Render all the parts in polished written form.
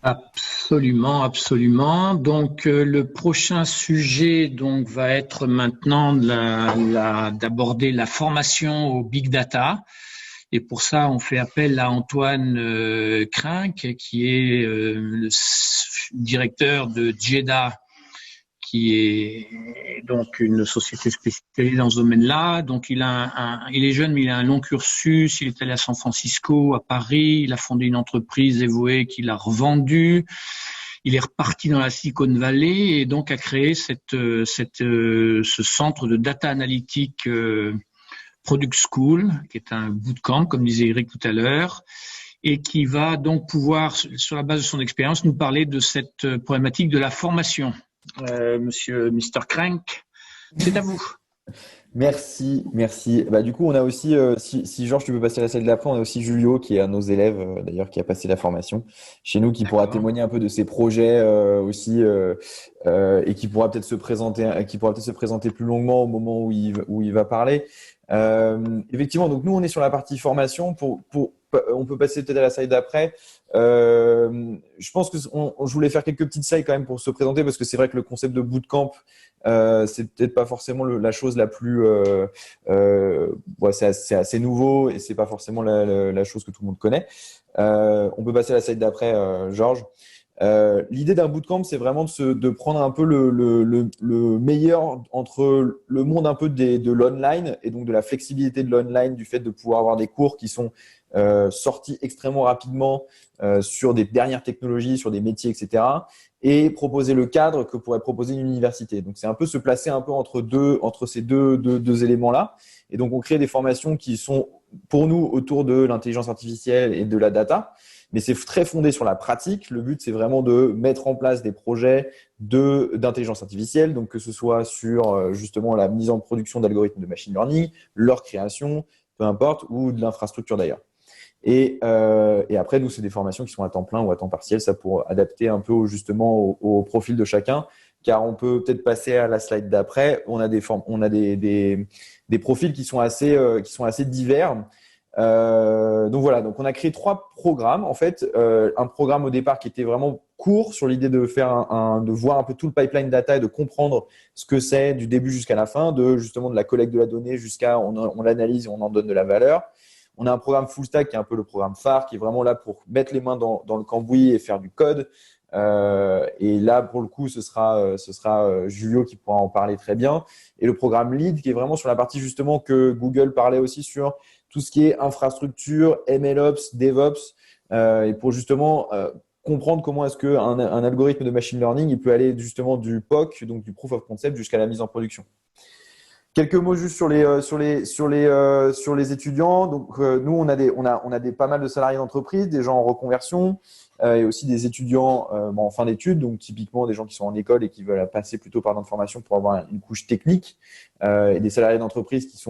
Absolument, absolument. Donc, le prochain sujet donc va être maintenant d'aborder la formation au big data. Et pour ça, on fait appel à Antoine Crinck, qui est le directeur de JEDA, qui est donc une société spécialisée dans ce domaine-là. Donc, il est jeune, mais il a un long cursus. Il est allé à San Francisco, à Paris. Il a fondé une entreprise, Evoe, qu'il a revendue. Il est reparti dans la Silicon Valley et donc a créé ce centre de data analytique Product School, qui est un bootcamp, comme disait Eric tout à l'heure, et qui va donc pouvoir, sur la base de son expérience, nous parler de cette problématique de la formation. Monsieur Mr. Crank, c'est à vous. Merci, merci. Du coup, on a aussi, si Georges, tu peux passer la slide d'après, on a aussi Julio qui est un de nos élèves, d'ailleurs, qui a passé la formation chez nous, qui pourra témoigner un peu de ses projets aussi, et qui pourra peut-être se présenter plus longuement au moment où il va parler. Effectivement, donc nous, on est sur la partie formation. On peut passer peut-être à la slide d'après. Je pense que je voulais faire quelques petites slides quand même pour se présenter parce que c'est vrai que le concept de bootcamp, c'est peut-être pas forcément la chose la plus. C'est assez nouveau et c'est pas forcément la chose que tout le monde connaît. On peut passer à la slide d'après, Georges. L'idée d'un bootcamp, c'est vraiment de prendre un peu le meilleur entre le monde un peu de l'online et donc de la flexibilité de l'online, du fait de pouvoir avoir des cours qui sont sortis extrêmement rapidement sur des dernières technologies, sur des métiers, etc. et proposer le cadre que pourrait proposer une université. Donc, c'est un peu se placer un peu entre ces deux éléments-là. Et donc, on crée des formations qui sont pour nous autour de l'intelligence artificielle et de la data. Mais c'est très fondé sur la pratique. Le but, c'est vraiment de mettre en place des projets d'intelligence artificielle, donc que ce soit sur justement la mise en production d'algorithmes de machine learning, leur création, peu importe, ou de l'infrastructure d'ailleurs. Et après, nous, c'est des formations qui sont à temps plein ou à temps partiel, ça pour adapter un peu justement au profil de chacun, car on peut peut-être passer à la slide d'après. On a des profils qui sont assez divers. Donc voilà, donc on a créé 3 programmes en fait. Un programme au départ qui était vraiment court sur l'idée de faire de voir un peu tout le pipeline data et de comprendre ce que c'est du début jusqu'à la fin, justement de la collecte de la donnée jusqu'à on l'analyse et on en donne de la valeur. On a un programme full stack qui est un peu le programme phare, qui est vraiment là pour mettre les mains dans le cambouis et faire du code. Et là, pour le coup, ce sera Julio qui pourra en parler très bien. Et le programme lead qui est vraiment sur la partie justement que Google parlait aussi sur tout ce qui est infrastructure, MLOps, DevOps, et pour justement comprendre comment est-ce qu'un algorithme de machine learning il peut aller justement du POC, donc du proof of concept, jusqu'à la mise en production. Quelques mots juste sur les étudiants. Donc nous on a pas mal de salariés d'entreprise, des gens en reconversion et aussi des étudiants en fin d'études, donc typiquement des gens qui sont en école et qui veulent passer plutôt par une formation pour avoir une couche technique, et des salariés d'entreprise qui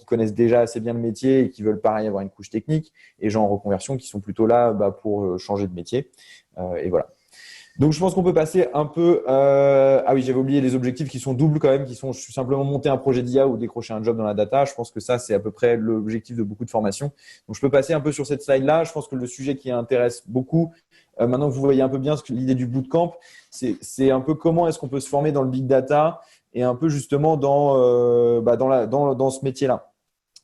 connaissent déjà assez bien le métier et qui veulent pareil avoir une couche technique, et gens en reconversion qui sont plutôt là pour changer de métier, et voilà. Donc, je pense qu'on peut passer un peu… Ah oui, j'avais oublié les objectifs qui sont doubles quand même, qui sont simplement monter un projet d'IA ou décrocher un job dans la data. Je pense que ça, c'est à peu près l'objectif de beaucoup de formations. Donc, je peux passer un peu sur cette slide-là. Je pense que le sujet qui intéresse beaucoup, maintenant que vous voyez un peu bien l'idée du bootcamp, c'est un peu comment est-ce qu'on peut se former dans le big data et un peu justement dans ce métier-là.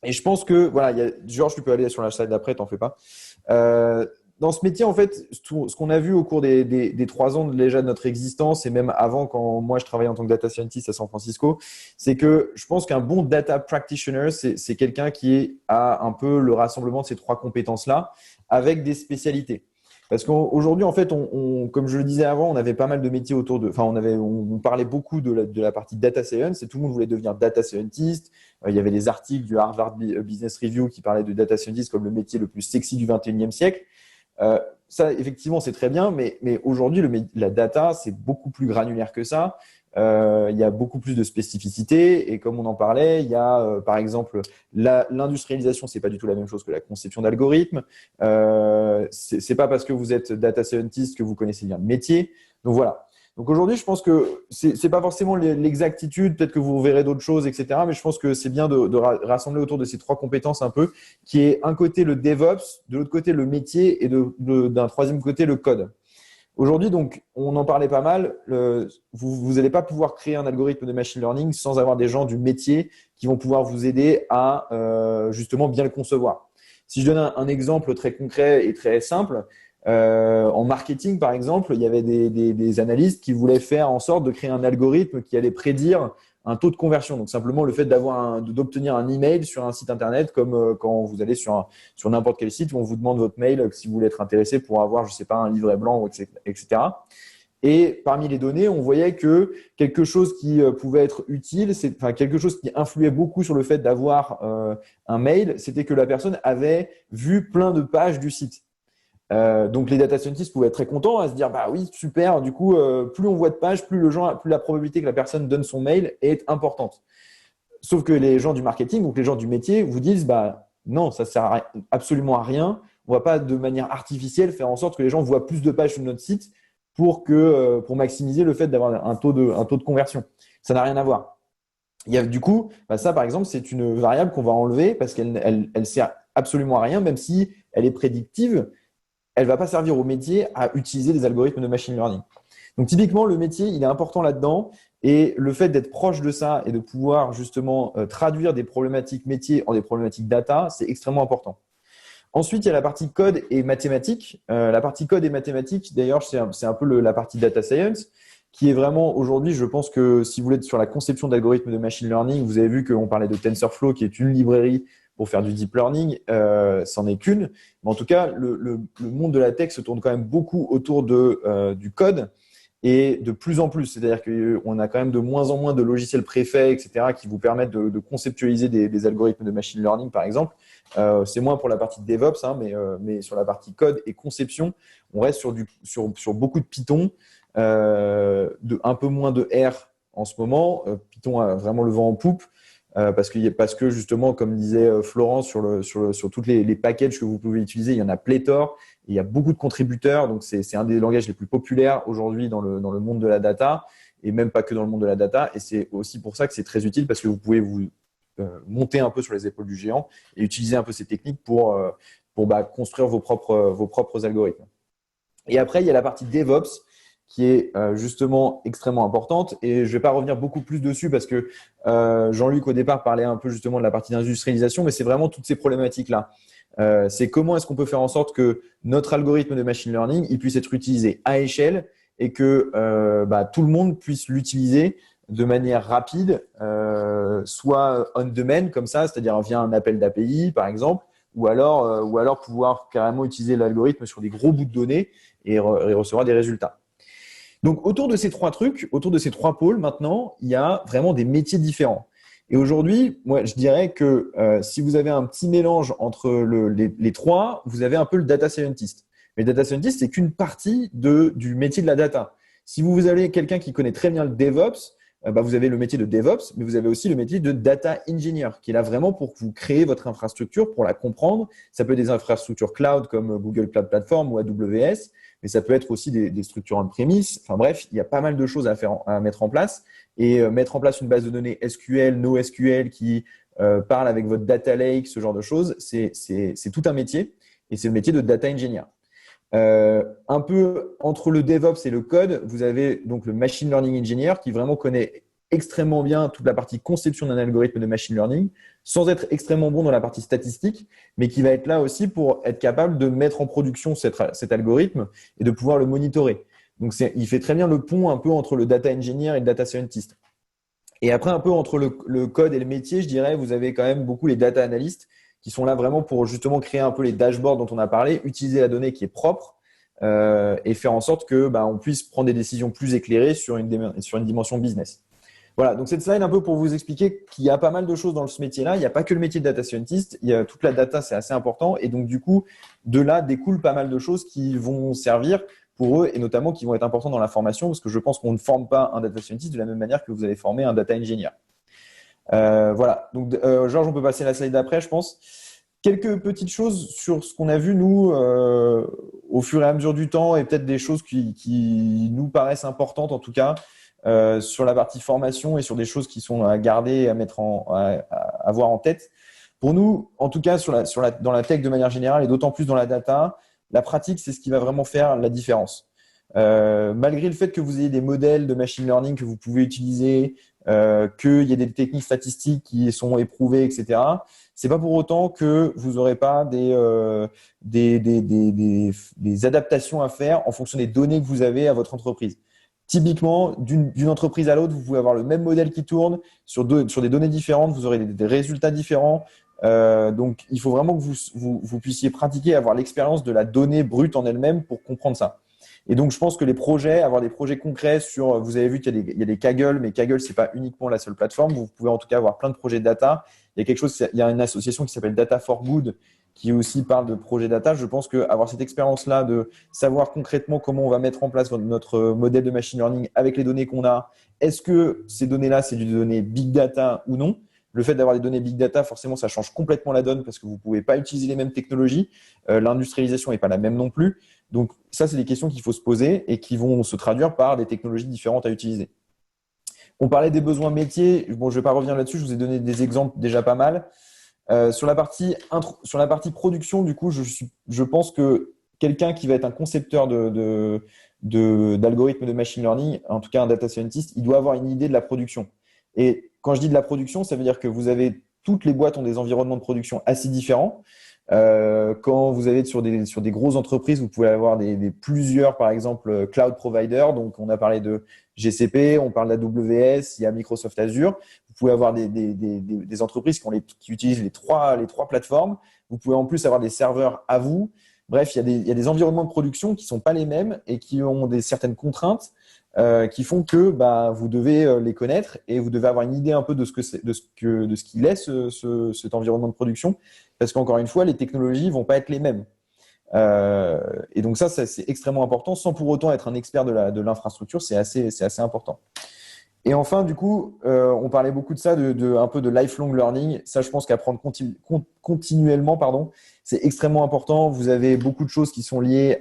Et je pense que, voilà, Georges, tu peux aller sur la slide d'après, t'en fais pas. Dans ce métier, en fait, ce qu'on a vu au cours des 3 ans déjà de notre existence et même avant, quand moi je travaillais en tant que data scientist à San Francisco, c'est que je pense qu'un bon data practitioner, c'est quelqu'un qui a un peu le rassemblement de ces 3 compétences-là avec des spécialités. Parce qu'aujourd'hui, en fait, comme je le disais avant, on avait pas mal de métiers autour de… Enfin, on parlait beaucoup de la partie data science et tout le monde voulait devenir data scientist. Il y avait des articles du Harvard Business Review qui parlaient de data scientist comme le métier le plus sexy du 21e siècle. Ça, effectivement, c'est très bien, mais aujourd'hui, la data, c'est beaucoup plus granulaire que ça. Il y a beaucoup plus de spécificité et comme on en parlait, il y a par exemple l'industrialisation, c'est pas du tout la même chose que la conception d'algorithmes. C'est pas parce que vous êtes data scientist que vous connaissez bien le métier. Donc voilà. Donc aujourd'hui, je pense que c'est pas forcément l'exactitude, peut-être que vous verrez d'autres choses, etc. Mais je pense que c'est bien de rassembler autour de ces 3 compétences un peu, qui est un côté le DevOps, de l'autre côté le métier et d'un troisième côté le code. Aujourd'hui, donc, on en parlait pas mal. Vous n'allez pas pouvoir créer un algorithme de machine learning sans avoir des gens du métier qui vont pouvoir vous aider à justement bien le concevoir. Si je donne un exemple très concret et très simple, en marketing, par exemple, il y avait des analystes qui voulaient faire en sorte de créer un algorithme qui allait prédire un taux de conversion. Donc, simplement le fait d'obtenir un email sur un site internet, comme quand vous allez sur n'importe quel site où on vous demande votre mail si vous voulez être intéressé pour avoir, je sais pas, un livret blanc, etc. Et parmi les données, on voyait que quelque chose qui pouvait être utile, quelque chose qui influait beaucoup sur le fait d'avoir un mail, c'était que la personne avait vu plein de pages du site. Donc les data scientists pouvaient être très contents à se dire bah oui super, du coup plus on voit de pages, plus la probabilité que la personne donne son mail est importante. Sauf que les gens du marketing, donc les gens du métier, vous disent bah non, ça sert absolument à rien. On va pas de manière artificielle faire en sorte que les gens voient plus de pages sur notre site pour maximiser le fait d'avoir un taux de conversion. Ça n'a rien à voir. Du coup, bah ça par exemple, c'est une variable qu'on va enlever parce qu'elle sert absolument à rien, même si elle est prédictive. Elle ne va pas servir au métier à utiliser des algorithmes de machine learning. Donc typiquement, le métier, il est important là-dedans et le fait d'être proche de ça et de pouvoir justement traduire des problématiques métiers en des problématiques data, c'est extrêmement important. Ensuite, il y a la partie code et mathématiques. La partie code et mathématiques, d'ailleurs, c'est un peu la partie data science qui est vraiment aujourd'hui, je pense que si vous voulez être sur la conception d'algorithmes de machine learning, vous avez vu qu'on parlait de TensorFlow qui est une librairie pour faire du deep learning, c'en est qu'une. Mais en tout cas, le monde de la tech se tourne quand même beaucoup autour du code et de plus en plus. C'est-à-dire qu'on a quand même de moins en moins de logiciels préfaits, etc., qui vous permettent de conceptualiser des algorithmes de machine learning, par exemple. C'est moins pour la partie DevOps, hein, mais sur la partie code et conception, on reste sur beaucoup de Python, un peu moins de R en ce moment. Python a vraiment le vent en poupe. Parce que justement, comme disait Florence, sur tous les packages que vous pouvez utiliser, il y en a pléthore, et il y a beaucoup de contributeurs, donc c'est un des langages les plus populaires aujourd'hui dans le monde de la data, et même pas que dans le monde de la data, et c'est aussi pour ça que c'est très utile, parce que vous pouvez vous monter un peu sur les épaules du géant et utiliser un peu ces techniques pour construire vos propres algorithmes. Et après, il y a la partie DevOps, qui est justement extrêmement importante. Et je ne vais pas revenir beaucoup plus dessus parce que Jean-Luc, au départ, parlait un peu justement de la partie d'industrialisation, mais c'est vraiment toutes ces problématiques-là. C'est comment est-ce qu'on peut faire en sorte que notre algorithme de machine learning il puisse être utilisé à échelle et que tout le monde puisse l'utiliser de manière rapide, soit on-demain comme ça, c'est-à-dire via un appel d'API, par exemple, ou alors pouvoir carrément utiliser l'algorithme sur des gros bouts de données et recevoir des résultats. Donc, autour de ces trois trucs, autour de ces trois pôles, maintenant, il y a vraiment des métiers différents. Et aujourd'hui, moi, je dirais que si vous avez un petit mélange entre les trois, vous avez un peu le data scientist. Mais le data scientist, c'est qu'une partie du métier de la data. Si vous avez quelqu'un qui connaît très bien le DevOps, vous avez le métier de DevOps, mais vous avez aussi le métier de data engineer, qui est là vraiment pour que vous créez votre infrastructure, pour la comprendre. Ça peut être des infrastructures cloud comme Google Cloud Platform ou AWS, mais ça peut être aussi des structures on-premise. Enfin bref, il y a pas mal de choses à mettre en place. Et mettre en place une base de données SQL, NoSQL qui parle avec votre data lake, ce genre de choses, c'est tout un métier. Et c'est le métier de data engineer. Un peu entre le DevOps et le code, vous avez donc le machine learning engineer qui vraiment connaît extrêmement bien toute la partie conception d'un algorithme de machine learning, sans être extrêmement bon dans la partie statistique, mais qui va être là aussi pour être capable de mettre en production cet algorithme et de pouvoir le monitorer. Donc, il fait très bien le pont un peu entre le data engineer et le data scientist. Et après, un peu entre le code et le métier, je dirais, vous avez quand même beaucoup les data analysts qui sont là vraiment pour justement créer un peu les dashboards dont on a parlé, utiliser la donnée qui est propre et faire en sorte que on puisse prendre des décisions plus éclairées sur une dimension business. Voilà, donc cette slide un peu pour vous expliquer qu'il y a pas mal de choses dans ce métier-là. Il n'y a pas que le métier de data scientist, il y a toute la data, c'est assez important. Et donc du coup, de là découlent pas mal de choses qui vont servir pour eux et notamment qui vont être importants dans la formation parce que je pense qu'on ne forme pas un data scientist de la même manière que vous allez former un data engineer. Voilà, donc Georges, on peut passer à la slide d'après, je pense. Quelques petites choses sur ce qu'on a vu, nous, au fur et à mesure du temps et peut-être des choses qui nous paraissent importantes en tout cas. Sur la partie formation et sur des choses qui sont à garder et à avoir en tête. Pour nous, en tout cas, dans la tech de manière générale et d'autant plus dans la data, la pratique, c'est ce qui va vraiment faire la différence. Malgré le fait que vous ayez des modèles de machine learning que vous pouvez utiliser, qu'il y ait des techniques statistiques qui sont éprouvées, etc., c'est pas pour autant que vous n'aurez pas des adaptations à faire en fonction des données que vous avez à votre entreprise. Typiquement, d'une entreprise à l'autre, vous pouvez avoir le même modèle qui tourne sur des données différentes, vous aurez des résultats différents. Donc, il faut vraiment que vous puissiez pratiquer, avoir l'expérience de la donnée brute en elle-même pour comprendre ça. Et donc, je pense que les projets, avoir des projets concrets sur, vous avez vu qu'il y a des Kaggle, mais Kaggle, c'est pas uniquement la seule plateforme. Vous pouvez en tout cas avoir plein de projets de data. Il y a une association qui s'appelle Data for Good qui aussi parle de projets data. Je pense qu'avoir cette expérience-là de savoir concrètement comment on va mettre en place notre modèle de machine learning avec les données qu'on a, est-ce que ces données-là, c'est des données big data ou non? Le fait d'avoir des données big data, forcément, ça change complètement la donne parce que vous ne pouvez pas utiliser les mêmes technologies. L'industrialisation n'est pas la même non plus. Donc, ça, c'est des questions qu'il faut se poser et qui vont se traduire par des technologies différentes à utiliser. On parlait des besoins métiers. Bon, je ne vais pas revenir là-dessus. Je vous ai donné des exemples déjà pas mal. Sur la partie production, du coup, je pense que quelqu'un qui va être un concepteur d'algorithmes de machine learning, en tout cas un data scientist, il doit avoir une idée de la production. Et quand je dis de la production, ça veut dire que toutes les boîtes ont des environnements de production assez différents. Quand vous allez sur des grosses entreprises, vous pouvez avoir plusieurs, par exemple, cloud providers. Donc, on a parlé de GCP, on parle d'AWS, il y a Microsoft Azure. Vous pouvez avoir des entreprises qui utilisent les trois plateformes. Vous pouvez en plus avoir des serveurs à vous. Bref, il y a des environnements de production qui sont pas les mêmes et qui ont certaines contraintes qui font que vous devez les connaître et vous devez avoir une idée un peu de ce qu'il est cet environnement de production. Parce qu'encore une fois, les technologies vont pas être les mêmes. Et donc ça, c'est extrêmement important, sans pour autant être un expert de l'infrastructure, c'est assez important. Et enfin, du coup, on parlait beaucoup de ça, un peu de lifelong learning. Ça, je pense qu'apprendre continuellement, pardon, c'est extrêmement important. Vous avez beaucoup de choses qui sont liées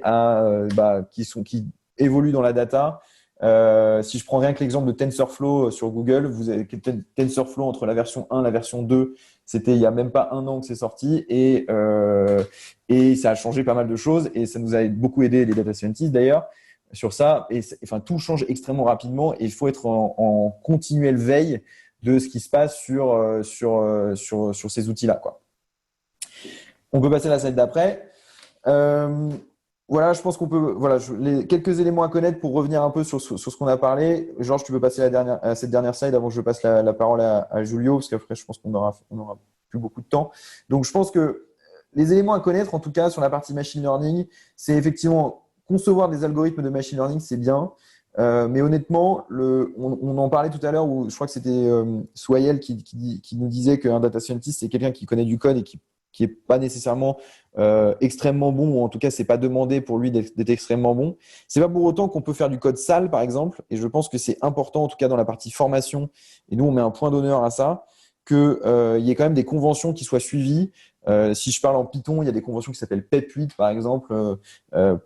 qui évoluent dans la data. Si je prends rien que l'exemple de TensorFlow sur Google, vous avez TensorFlow entre la version 1 et la version 2, c'était il y a même pas un an que c'est sorti et ça a changé pas mal de choses et ça nous a beaucoup aidé les data scientists d'ailleurs sur ça. Et enfin, tout change extrêmement rapidement et il faut être en continuelle veille de ce qui se passe sur ces outils-là, quoi. On peut passer à la slide d'après. Voilà, je pense qu'on peut. Voilà, quelques éléments à connaître pour revenir un peu sur ce qu'on a parlé. Georges, tu peux passer à cette dernière slide avant que je passe la parole à Julio, parce qu'après, je pense qu'on aura plus beaucoup de temps. Donc, je pense que les éléments à connaître, en tout cas, sur la partie machine learning, c'est effectivement concevoir des algorithmes de machine learning, c'est bien. Mais honnêtement, on en parlait tout à l'heure, où je crois que c'était Swayel qui nous disait qu'un data scientist, c'est quelqu'un qui connaît du code et qui est pas nécessairement extrêmement bon, ou en tout cas, c'est pas demandé pour lui d'être extrêmement bon. C'est pas pour autant qu'on peut faire du code sale, par exemple, et je pense que c'est important, en tout cas dans la partie formation, et nous, on met un point d'honneur à ça, qu'il y ait quand même des conventions qui soient suivies. Si je parle en Python, il y a des conventions qui s'appellent PEP8, par exemple,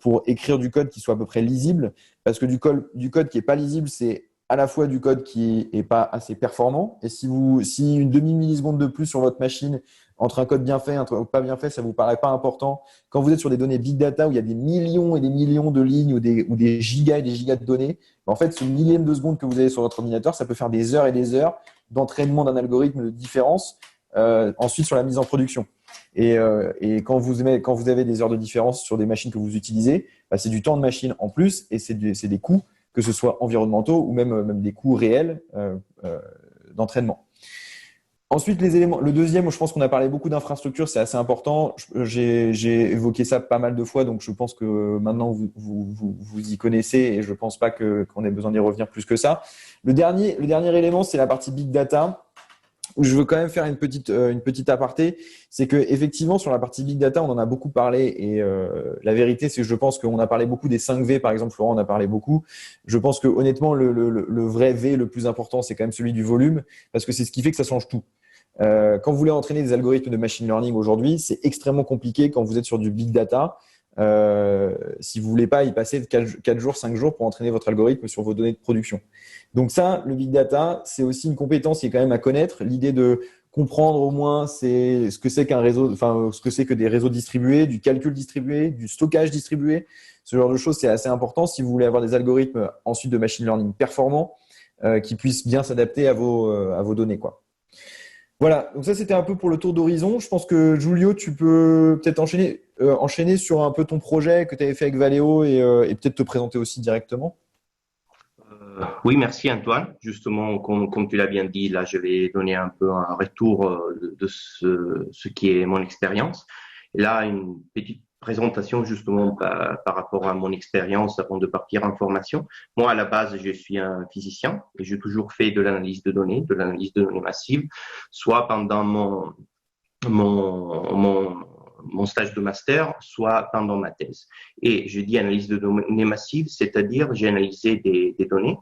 pour écrire du code qui soit à peu près lisible, parce que du code qui est pas lisible, c'est à la fois du code qui est pas assez performant, et si une demi-milliseconde de plus sur votre machine entre un code bien fait et un code pas bien fait, ça vous paraît pas important. Quand vous êtes sur des données big data où il y a des millions et des millions de lignes ou des gigas et des gigas de données, en fait, ce millième de seconde que vous avez sur votre ordinateur, ça peut faire des heures et des heures d'entraînement d'un algorithme de différence ensuite sur la mise en production. Et quand vous avez des heures de différence sur des machines que vous utilisez, c'est du temps de machine en plus et c'est des coûts, que ce soit environnementaux ou même des coûts réels d'entraînement. Ensuite, les éléments. Le deuxième, je pense qu'on a parlé beaucoup d'infrastructure, c'est assez important. J'ai évoqué ça pas mal de fois, donc je pense que maintenant vous y connaissez et je pense pas qu'on ait besoin d'y revenir plus que ça. Le dernier élément, c'est la partie big data, où je veux quand même faire une petite aparté. C'est que effectivement sur la partie big data, on en a beaucoup parlé et la vérité, c'est que je pense qu'on a parlé beaucoup des 5 V, par exemple. Florent en a parlé beaucoup. Je pense que honnêtement, le vrai V le plus important, c'est quand même celui du volume, parce que c'est ce qui fait que ça change tout. Quand vous voulez entraîner des algorithmes de machine learning aujourd'hui, c'est extrêmement compliqué quand vous êtes sur du big data. Si vous voulez pas y passer 4 jours, 5 jours pour entraîner votre algorithme sur vos données de production. Donc ça, le big data, c'est aussi une compétence qui est quand même à connaître. L'idée de comprendre au moins ce que c'est qu'un réseau, enfin ce que c'est que des réseaux distribués, du calcul distribué, du stockage distribué. Ce genre de choses, c'est assez important si vous voulez avoir des algorithmes ensuite de machine learning performants qui puissent bien s'adapter à vos données, quoi. Voilà, donc ça c'était un peu pour le tour d'horizon. Je pense que Giulio, tu peux peut-être enchaîner sur un peu ton projet que tu avais fait avec Valeo et peut-être te présenter aussi directement. Oui, merci Antoine. Justement, comme tu l'as bien dit, là, je vais donner un peu un retour de ce qui est mon expérience. Et là, une petite présentation justement par rapport à mon expérience avant de partir en formation. Moi, à la base, je suis un physicien et j'ai toujours fait de l'analyse de l'analyse de données massives, soit pendant mon stage de master, soit pendant ma thèse. Et je dis analyse de données massives, c'est-à-dire j'ai analysé des données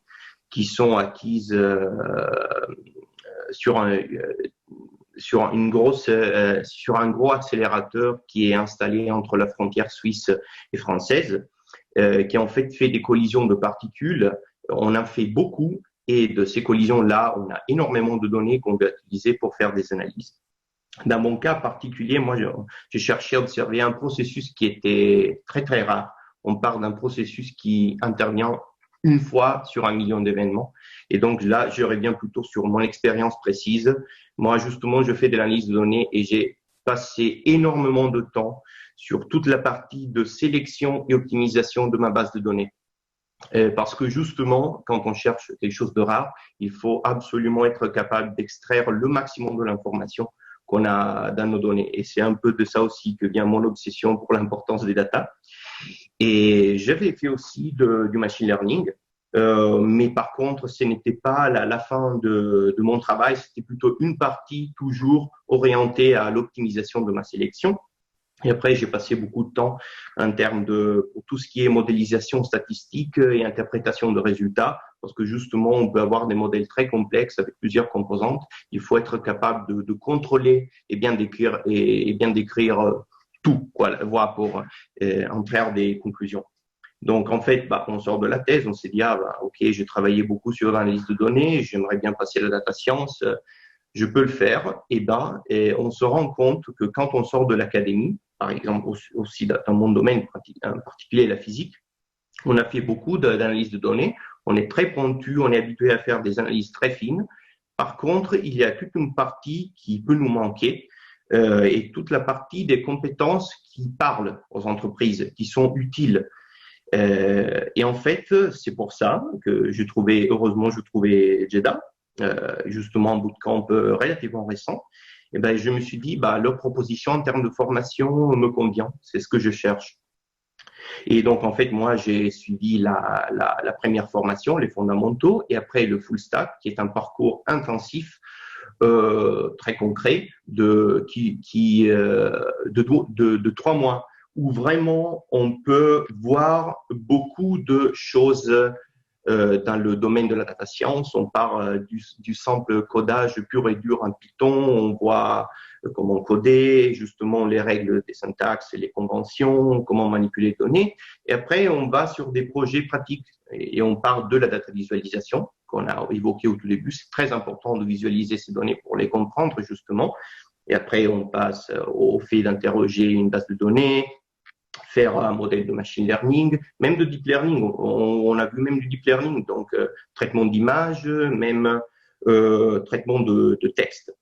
qui sont acquises sur un gros accélérateur qui est installé entre la frontière suisse et française, qui en fait des collisions de particules. On en fait beaucoup et de ces collisions-là, on a énormément de données qu'on va utiliser pour faire des analyses. Dans mon cas particulier, moi, j'ai cherché à observer un processus qui était très, très rare. On parle d'un processus qui intervient une fois sur 1 million d'événements. Et donc là, je reviens plutôt sur mon expérience précise. Moi, justement, je fais de l'analyse de données et j'ai passé énormément de temps sur toute la partie de sélection et optimisation de ma base de données. Parce que justement, quand on cherche quelque chose de rare, il faut absolument être capable d'extraire le maximum de l'information qu'on a dans nos données. Et c'est un peu de ça aussi que vient mon obsession pour l'importance des data. Et j'avais fait aussi du machine learning, mais par contre, ce n'était pas la fin de mon travail, c'était plutôt une partie toujours orientée à l'optimisation de ma sélection. Et après, j'ai passé beaucoup de temps en termes pour tout ce qui est modélisation statistique et interprétation de résultats, parce que justement, on peut avoir des modèles très complexes avec plusieurs composantes. Il faut être capable de contrôler et bien décrire tout, quoi, voilà, pour en faire des conclusions. Donc, en fait, on sort de la thèse, on s'est dit, ok, j'ai travaillé beaucoup sur l'analyse de données, j'aimerais bien passer à la data science, je peux le faire. Et on se rend compte que quand on sort de l'académie, par exemple aussi dans mon domaine en particulier la physique, on a fait beaucoup d'analyses de données, on est très pointu, on est habitué à faire des analyses très fines. Par contre, il y a toute une partie qui peut nous manquer et toute la partie des compétences qui parlent aux entreprises, qui sont utiles. Et en fait, c'est pour ça que heureusement, je trouvais Jeddah, justement un bootcamp relativement récent. Et ben, je me suis dit, leur proposition en termes de formation me convient, c'est ce que je cherche. Et donc, en fait, moi, j'ai suivi la première formation, les fondamentaux, et après le full stack, qui est un parcours intensif, très concret, de 3 mois, où vraiment on peut voir beaucoup de choses dans le domaine de la data science. On parle du simple codage pur et dur en Python, on voit comment coder, justement les règles des syntaxes et les conventions, comment manipuler les données. Et après, on va sur des projets pratiques et on parle de la data visualisation qu'on a évoqué au tout début. C'est très important de visualiser ces données pour les comprendre, justement. Et après, on passe au fait d'interroger une base de données, faire un modèle de machine learning, même de deep learning. On a vu même du deep learning, donc traitement d'images, même traitement de texte.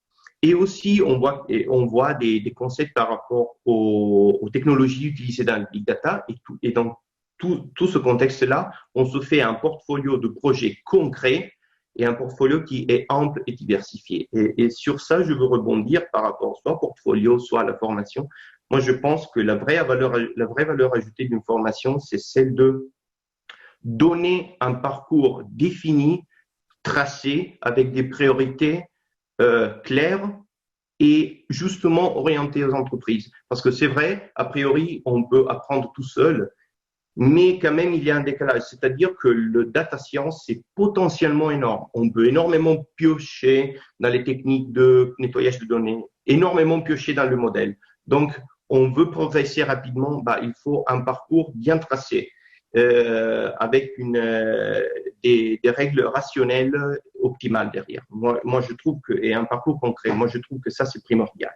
Et aussi, on voit des concepts par rapport aux technologies utilisées dans le big data. Et dans tout ce contexte-là, on se fait un portfolio de projets concrets et un portfolio qui est ample et diversifié. Et sur ça, je veux rebondir par rapport soit au portfolio, soit à la formation. Moi, je pense que la vraie valeur ajoutée d'une formation, c'est celle de donner un parcours défini, tracé, avec des priorités claires et justement orientées aux entreprises. Parce que c'est vrai, a priori, on peut apprendre tout seul, mais quand même, il y a un décalage. C'est-à-dire que le data science, c'est potentiellement énorme. On peut énormément piocher dans les techniques de nettoyage de données, énormément piocher dans le modèle. Donc, on veut progresser rapidement, il faut un parcours bien tracé, avec des règles rationnelles optimal derrière. Moi, je trouve que, et un parcours concret, moi, je trouve que ça, c'est primordial.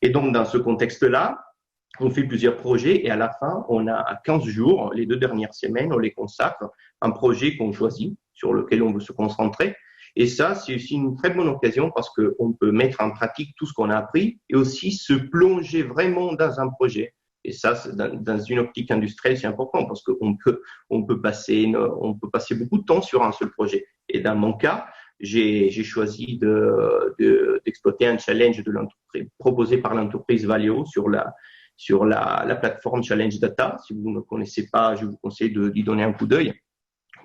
Et donc, dans ce contexte-là, on fait plusieurs projets et à la fin, on a 15 jours, les 2 dernières semaines, on les consacre à un projet qu'on choisit, sur lequel on veut se concentrer. Et ça, c'est aussi une très bonne occasion parce qu'on peut mettre en pratique tout ce qu'on a appris et aussi se plonger vraiment dans un projet. Et ça, dans une optique industrielle, c'est important parce qu'on peut passer beaucoup de temps sur un seul projet. Et dans mon cas, j'ai choisi d'exploiter un challenge de l'entreprise proposé par l'entreprise Valeo sur la plateforme Challenge Data. Si vous ne connaissez pas, je vous conseille d'y donner un coup d'œil.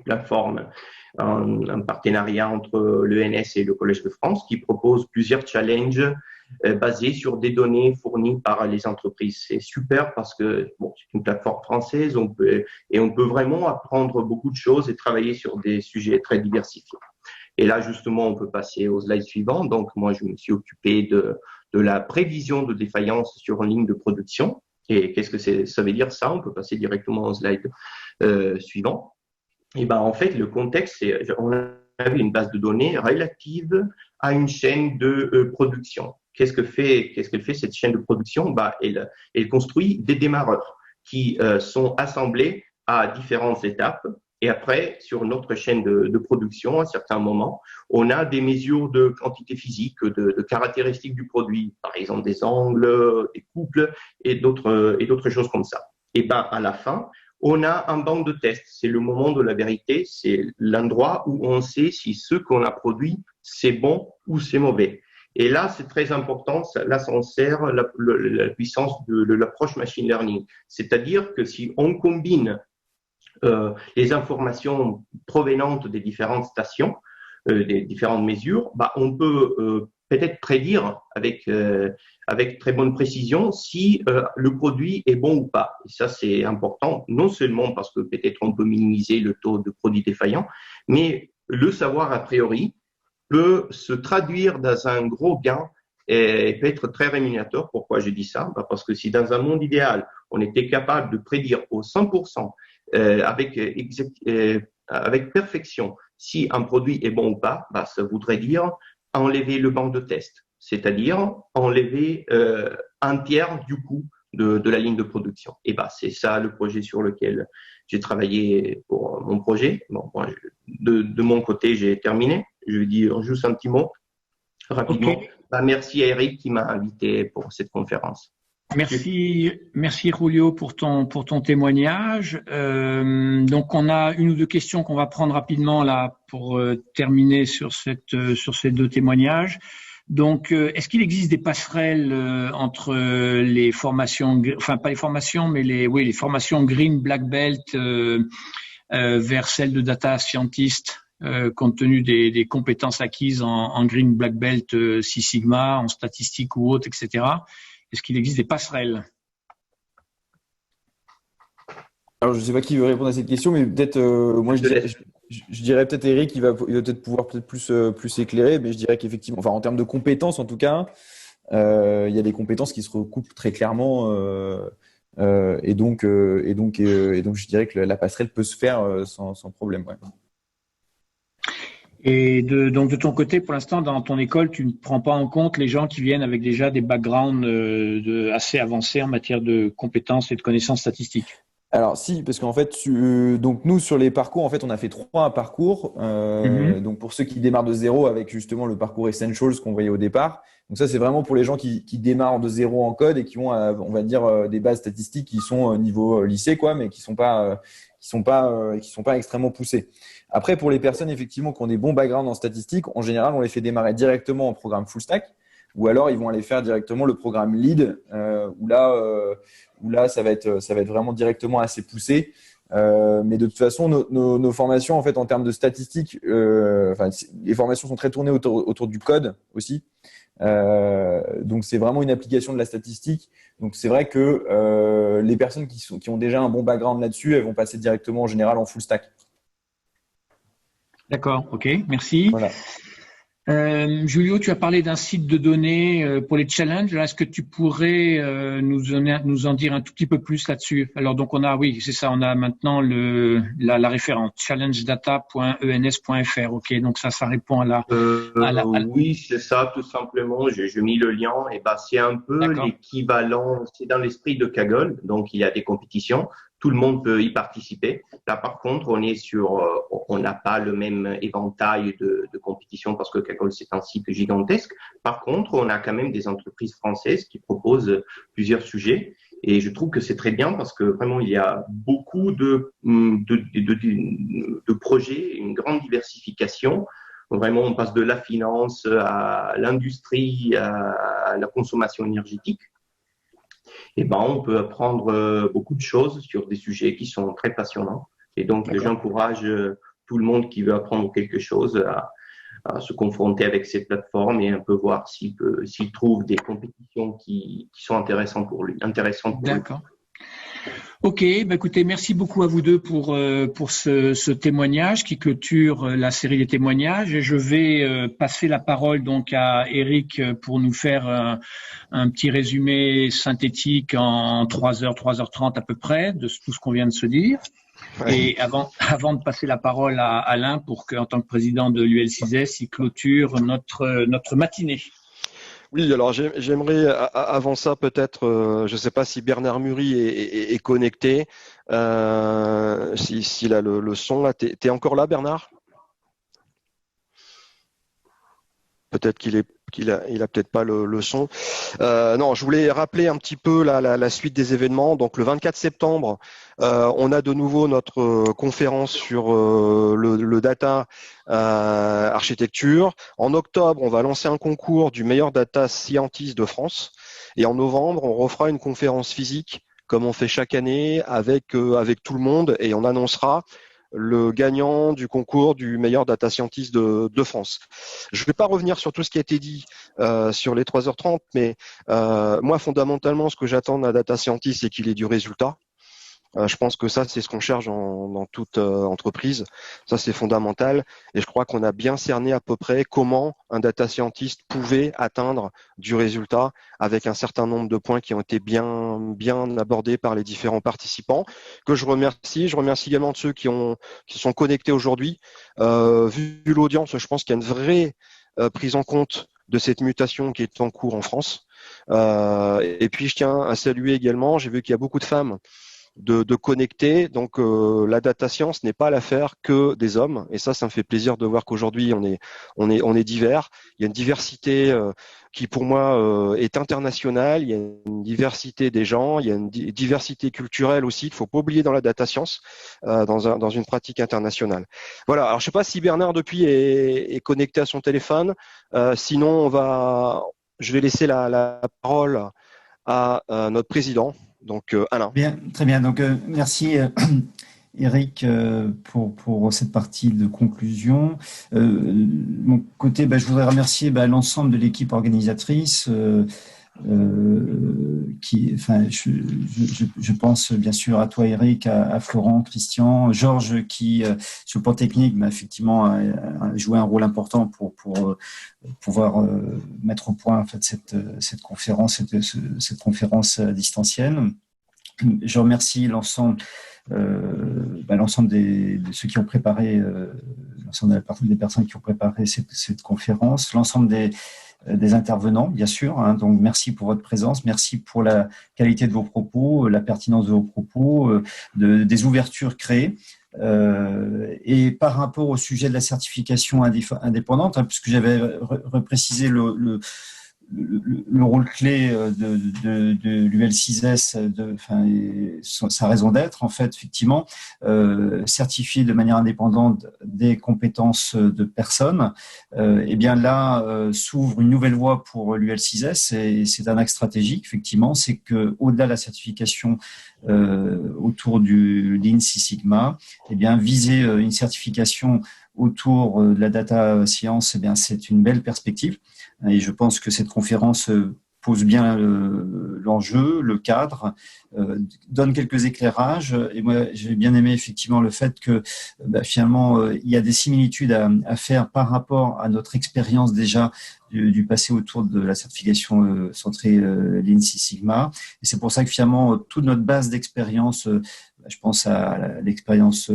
Plateforme, un partenariat entre l'ENS et le Collège de France qui propose plusieurs challenges basés sur des données fournies par les entreprises. C'est super parce que c'est une plateforme française, on peut vraiment apprendre beaucoup de choses et travailler sur des sujets très diversifiés. Et là, justement, on peut passer au slide suivant. Donc, moi, je me suis occupé de la prévision de défaillance sur une ligne de production. Et qu'est-ce que ça veut dire ça? On peut passer directement au slide suivant. Et ben, en fait, le contexte, c'est on avait une base de données relative à une chaîne de production. Qu'est-ce qu'elle fait cette chaîne de production? Elle construit des démarreurs qui sont assemblés à différentes étapes. Et après, sur notre chaîne de production, à certains moments, on a des mesures de quantité physique, de caractéristiques du produit, par exemple des angles, des couples et d'autres choses comme ça. Et ben, à la fin, on a un banc de test. C'est le moment de la vérité. C'est l'endroit où on sait si ce qu'on a produit, c'est bon ou c'est mauvais. Et là, c'est très important. Là, ça en sert la puissance de l'approche machine learning. C'est-à-dire que si on combine les informations provenantes des différentes stations, des différentes mesures, on peut peut-être prédire avec très bonne précision si le produit est bon ou pas. Et ça, c'est important, non seulement parce que peut-être on peut minimiser le taux de produits défaillants, mais le savoir a priori peut se traduire dans un gros gain et peut être très rémunérateur. Pourquoi je dis ça? Parce que si dans un monde idéal, on était capable de prédire au 100% avec perfection si un produit est bon ou pas, ça voudrait dire enlever le banc de test, c'est-à-dire enlever un tiers du coût de la ligne de production. Et c'est ça le projet sur lequel j'ai travaillé pour mon projet. Bon, de mon côté, j'ai terminé. Je vais dire juste un petit mot rapidement. Okay. Merci à Eric qui m'a invité pour cette conférence. Merci Julio pour ton témoignage. Donc on a une ou deux questions qu'on va prendre rapidement là pour terminer sur ces 2 témoignages. Donc est-ce qu'il existe des passerelles entre les formations, enfin pas les formations mais les formations Green Black Belt vers celles de data scientist compte tenu des compétences acquises en Green Black Belt Six Sigma, en statistique ou autre, etc. Est-ce qu'il existe des passerelles? Alors, je ne sais pas qui veut répondre à cette question, mais peut-être, moi, je dirais peut-être Eric, il va peut-être pouvoir plus éclairer, mais je dirais qu'effectivement, enfin, en termes de compétences, en tout cas, il y a des compétences qui se recoupent très clairement, et donc, je dirais que la passerelle peut se faire sans problème. Ouais. Et donc de ton côté, pour l'instant, dans ton école, tu ne prends pas en compte les gens qui viennent avec déjà des backgrounds assez avancés en matière de compétences et de connaissances statistiques? Alors si, parce qu'en fait, donc nous sur les parcours, en fait, on a fait 3 parcours. Donc pour ceux qui démarrent de zéro, avec justement le parcours Essentials qu'on voyait au départ. Donc ça, c'est vraiment pour les gens qui démarrent de zéro en code et qui ont, on va dire, des bases statistiques qui sont au niveau lycée, quoi, mais qui sont pas extrêmement poussées. Après, pour les personnes effectivement qui ont des bons backgrounds en statistique, en général, on les fait démarrer directement en programme full stack, ou alors ils vont aller faire directement le programme lead, où là ça va être vraiment directement assez poussé. Mais de toute façon, nos formations en fait en termes de statistiques, les formations sont très tournées autour du code aussi. Donc c'est vraiment une application de la statistique. Donc c'est vrai que les personnes qui ont déjà un bon background là-dessus, elles vont passer directement en général en full stack. D'accord, ok, merci. Voilà. Julio, tu as parlé d'un site de données pour les challenges. Est-ce que tu pourrais nous en dire un tout petit peu plus là-dessus? Alors donc oui, c'est ça, on a maintenant la référence challengedata.ens.fr. Ok, donc ça répond Oui, c'est ça, tout simplement. J'ai mis le lien. Et ben, c'est un peu D'accord. l'équivalent. C'est dans l'esprit de Kaggle. Donc, il y a des compétitions. Tout le monde peut y participer. Là, par contre, on n'a pas le même éventail de compétitions parce que Kaggle, c'est un site gigantesque. Par contre, on a quand même des entreprises françaises qui proposent plusieurs sujets. Et je trouve que c'est très bien parce que vraiment, il y a beaucoup de projets, une grande diversification. Vraiment, on passe de la finance à l'industrie, à la consommation énergétique. Et ben, on peut apprendre beaucoup de choses sur des sujets qui sont très passionnants. Et donc, j'encourage tout le monde qui veut apprendre quelque chose à se confronter avec ces plateformes et un peu voir s'il trouve des compétitions qui sont intéressantes pour lui. D'accord. Ok, écoutez, merci beaucoup à vous deux pour ce témoignage qui clôture la série des témoignages. Et je vais passer la parole donc à Eric pour nous faire un petit résumé synthétique en 3h30 à peu près de tout ce qu'on vient de se dire. Ouais. Et avant de passer la parole à Alain pour qu'en tant que président de l'UL6S, il clôture notre matinée. Oui, alors j'aimerais avant ça peut-être, je ne sais pas si Bernard Muri est connecté, s'il a le son là. T'es encore là, Bernard? Peut-être qu'il a peut-être pas le son. Non, je voulais rappeler un petit peu la suite des événements. Donc le 24 septembre, on a de nouveau notre conférence sur le data architecture. En octobre, on va lancer un concours du meilleur data scientist de France. Et en novembre, on refera une conférence physique comme on fait chaque année avec tout le monde et on annoncera le gagnant du concours du meilleur data scientist de France. Je ne vais pas revenir sur tout ce qui a été dit sur les 3h30, mais moi, fondamentalement, ce que j'attends d'un data scientist, c'est qu'il ait du résultat. Je pense que ça, c'est ce qu'on cherche dans toute entreprise. Ça, c'est fondamental. Et je crois qu'on a bien cerné à peu près comment un data scientist pouvait atteindre du résultat avec un certain nombre de points qui ont été bien abordés par les différents participants, que je remercie. Je remercie également ceux qui sont connectés aujourd'hui. Vu l'audience, je pense qu'il y a une vraie prise en compte de cette mutation qui est en cours en France. Et puis, je tiens à saluer également, j'ai vu qu'il y a beaucoup de femmes de connecter. Donc la data science n'est pas l'affaire que des hommes, et ça me fait plaisir de voir qu'aujourd'hui on est divers. Il y a une diversité qui pour moi est internationale. Il y a une diversité des gens, il y a une diversité culturelle aussi. Il ne faut pas oublier dans la data science, dans une pratique internationale. Voilà. Alors je sais pas si Bernard depuis est connecté à son téléphone. Sinon je vais laisser la parole à notre président. Donc, Alain. Bien, très bien. Donc, merci Eric pour cette partie de conclusion. De mon côté, je voudrais remercier l'ensemble de l'équipe organisatrice. Je pense bien sûr à toi Eric, à Florent, Christian, Georges qui sur le plan technique effectivement a joué un rôle important pour pouvoir mettre au point en fait cette conférence distancielle. Je remercie l'ensemble de ceux qui ont préparé, l'ensemble des personnes qui ont préparé cette conférence, l'ensemble des intervenants, bien sûr. Donc, merci pour votre présence, merci pour la qualité de vos propos, la pertinence de vos propos, des ouvertures créées. Et par rapport au sujet de la certification indépendante, puisque j'avais reprécisé le rôle clé de l'UL6S, sa raison d'être, en fait, effectivement, certifier de manière indépendante des compétences de personnes, et bien là s'ouvre une nouvelle voie pour l'UL6S, et c'est un axe stratégique, effectivement, c'est que au-delà de la certification autour du Lean Six Sigma, et bien viser une certification autour de la data science, eh bien c'est une belle perspective. Et je pense que cette conférence pose bien l'enjeu, le cadre, donne quelques éclairages. Et moi, j'ai bien aimé effectivement le fait que finalement, il y a des similitudes à faire par rapport à notre expérience déjà du passé autour de la certification centrée Lean Six Sigma. Et c'est pour ça que finalement, toute notre base d'expérience, je pense à l'expérience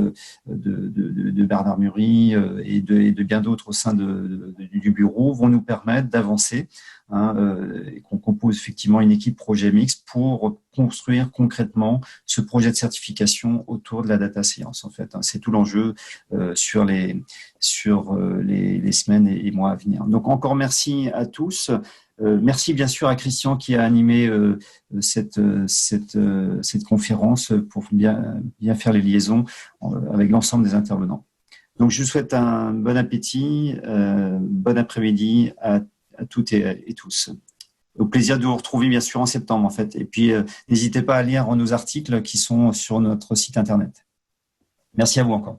de Bernard Murry et de bien d'autres au sein du bureau, vont nous permettre d'avancer, et qu'on compose effectivement une équipe projet mixte pour construire concrètement ce projet de certification autour de la data science. En fait, c'est tout l'enjeu sur les semaines et mois à venir. Donc encore merci à tous. Merci bien sûr à Christian qui a animé cette conférence pour bien faire les liaisons avec l'ensemble des intervenants. Donc je vous souhaite un bon appétit, bon après-midi à toutes et tous. Au plaisir de vous retrouver bien sûr en septembre en fait. Et puis n'hésitez pas à lire nos articles qui sont sur notre site internet. Merci à vous encore.